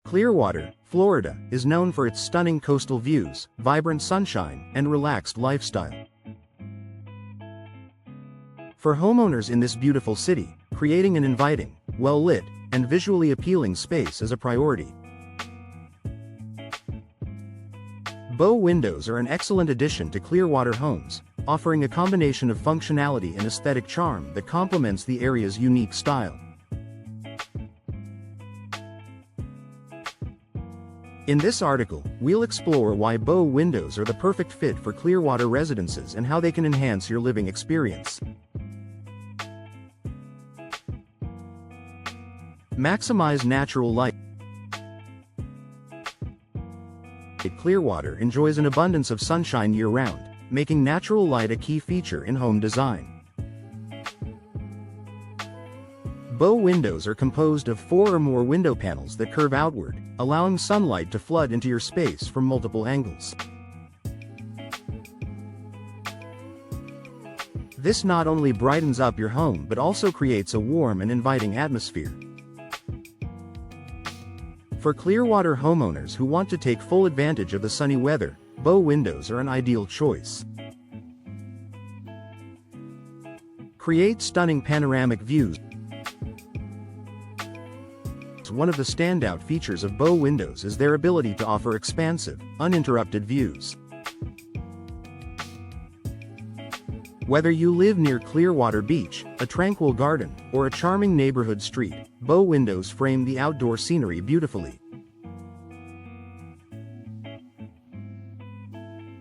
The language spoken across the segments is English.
Clearwater, Florida, is known for its stunning coastal views, vibrant sunshine, and relaxed lifestyle. For homeowners in this beautiful city, creating an inviting, well-lit, and visually appealing space is a priority. Bow windows are an excellent addition to Clearwater homes, offering a combination of functionality and aesthetic charm that complements the area's unique style. In this article, we'll explore why bow windows are the perfect fit for Clearwater residences and how they can enhance your living experience. Maximize natural light. Clearwater enjoys an abundance of sunshine year-round, making natural light a key feature in home design. Bow windows are composed of 4 or more window panels that curve outward, allowing sunlight to flood into your space from multiple angles. This not only brightens up your home but also creates a warm and inviting atmosphere. For Clearwater homeowners who want to take full advantage of the sunny weather, bow windows are an ideal choice. Create stunning panoramic views. One of the standout features of bow windows is their ability to offer expansive, uninterrupted views. Whether you live near Clearwater Beach, a tranquil garden, or a charming neighborhood street, bow windows frame the outdoor scenery beautifully.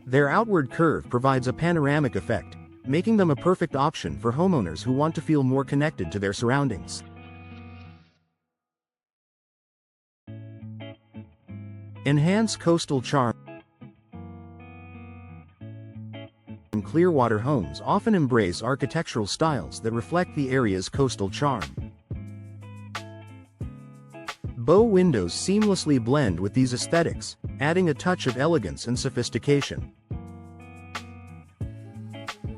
Their outward curve provides a panoramic effect, making them a perfect option for homeowners who want to feel more connected to their surroundings. Enhance coastal charm. Clearwater homes often embrace architectural styles that reflect the area's coastal charm. Bow windows seamlessly blend with these aesthetics, adding a touch of elegance and sophistication.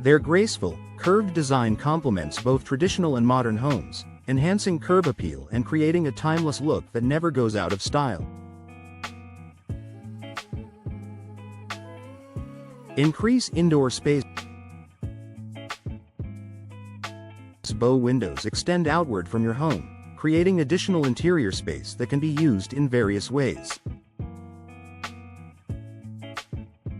Their graceful, curved design complements both traditional and modern homes, enhancing curb appeal and creating a timeless look that never goes out of style. Increase indoor space. Bow windows extend outward from your home, creating additional interior space that can be used in various ways.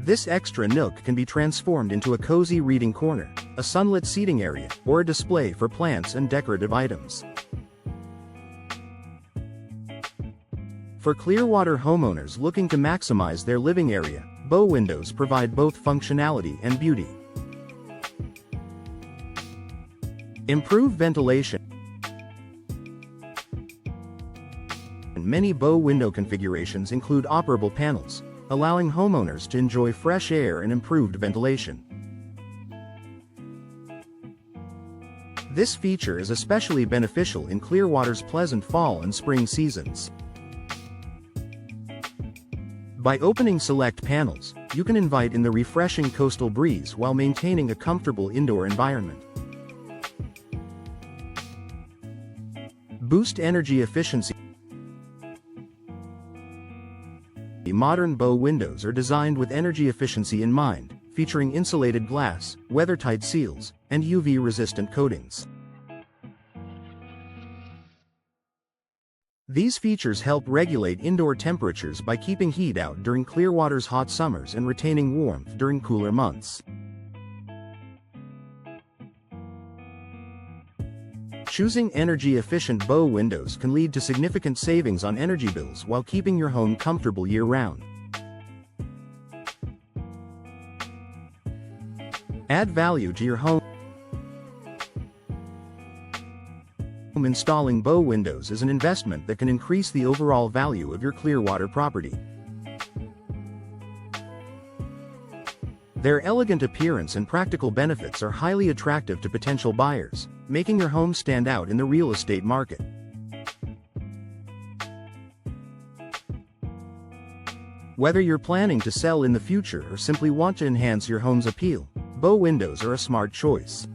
This extra nook can be transformed into a cozy reading corner, a sunlit seating area, or a display for plants and decorative items. For Clearwater homeowners looking to maximize their living area, bow windows provide both functionality and beauty. Improve ventilation. Many bow window configurations include operable panels, allowing homeowners to enjoy fresh air and improved ventilation. This feature is especially beneficial in Clearwater's pleasant fall and spring seasons. By opening select panels, you can invite in the refreshing coastal breeze while maintaining a comfortable indoor environment. Boost energy efficiency. Modern bow windows are designed with energy efficiency in mind, featuring insulated glass, weather-tight seals, and UV-resistant coatings. These features help regulate indoor temperatures by keeping heat out during Clearwater's hot summers and retaining warmth during cooler months. Choosing energy-efficient bow windows can lead to significant savings on energy bills while keeping your home comfortable year-round. Add value to your home. Installing bow windows is an investment that can increase the overall value of your Clearwater property. Their elegant appearance and practical benefits are highly attractive to potential buyers, making your home stand out in the real estate market. Whether you're planning to sell in the future or simply want to enhance your home's appeal, bow windows are a smart choice.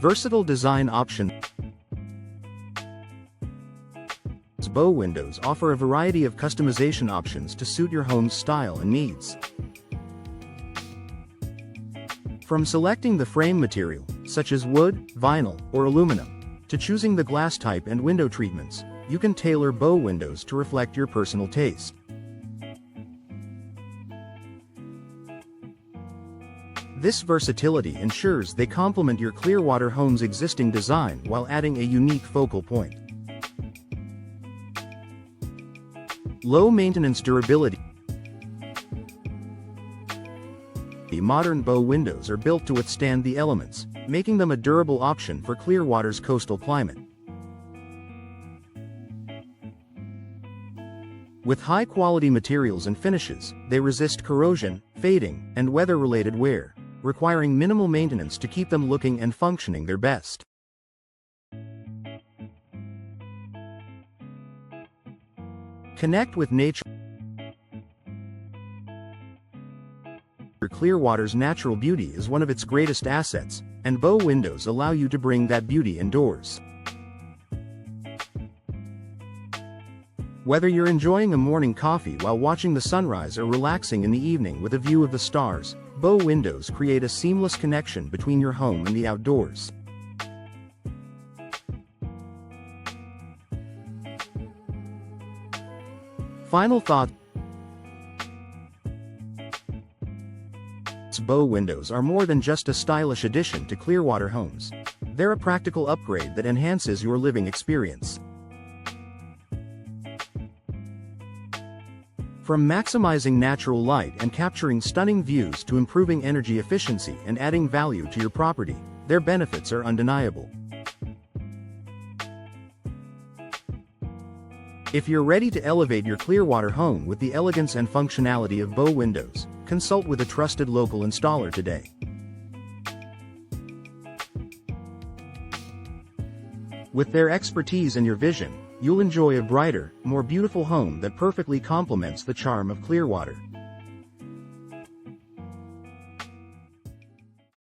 Versatile design options. Bow Windows offer a variety of customization options to suit your home's style and needs. From selecting the frame material, such as wood, vinyl, or aluminum, to choosing the glass type and window treatments, you can tailor Bow Windows to reflect your personal taste. This versatility ensures they complement your Clearwater home's existing design while adding a unique focal point. Low maintenance durability. The modern Bow Windows are built to withstand the elements, making them a durable option for Clearwater's coastal climate. With high-quality materials and finishes, they resist corrosion, fading, and weather-related wear, requiring minimal maintenance to keep them looking and functioning their best. Connect with nature. Clearwater's natural beauty is one of its greatest assets, and Bow Windows allow you to bring that beauty indoors. Whether you're enjoying a morning coffee while watching the sunrise or relaxing in the evening with a view of the stars, Bow Windows create a seamless connection between your home and the outdoors. Final thoughts. Bow Windows are more than just a stylish addition to Clearwater homes. They're a practical upgrade that enhances your living experience. From maximizing natural light and capturing stunning views to improving energy efficiency and adding value to your property, their benefits are undeniable. If you're ready to elevate your Clearwater home with the elegance and functionality of Bow Windows, consult with a trusted local installer today. With their expertise and your vision, you'll enjoy a brighter, more beautiful home that perfectly complements the charm of Clearwater.